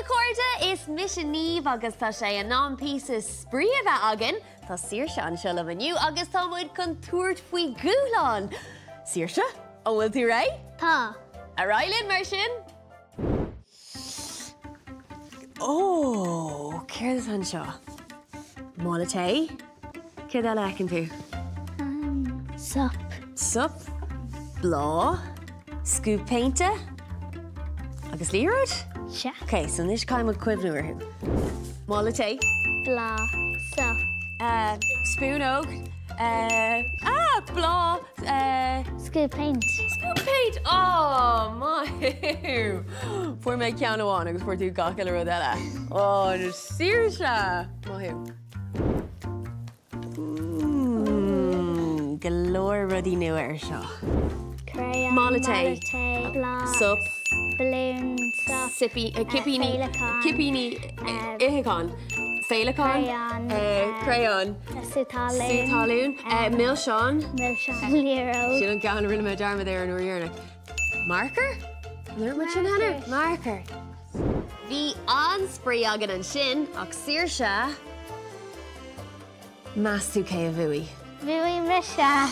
Córda is mission níomh agus tá sé an ná písa sprí a bheith agan, Tá Saoirse an seo le maniu agus tá muid chun túirt faoi gúlán. Saoirse, ó bhfuil tú ré? Tá. A Rylinn mar sin? Ó, céir an seo? Mála té? Céir dá lecinn tú? Sup. Sup, blá, scoop painte, agus líróid? Se. Ok, so níos caiim cuimhnú ar hú. Mála té? Blá. Sup. Spoon óg, blá, Scoop paint. scoop paint, oh, maithú. Fuair méid ceann amháin agus fuair tú gach eile rud eile. Oh, nó Saoirse, maithú. Galore rudí nua ar seo. Crayon. Mála té. Blá. Sup, Balloon. Sup. sippy, kipini, Féileacán. kipini, ihicán, féileacán, Crayon. crayon, Sutalún. talún, milseán. Milsean. Lero. Sin an gan rinne me darma there an uirne. Marker? Nuair mu sin henna? Marker. Bhí an sprí agan an sin ach Saoirse measú cé a bhuaí. Vui Misha.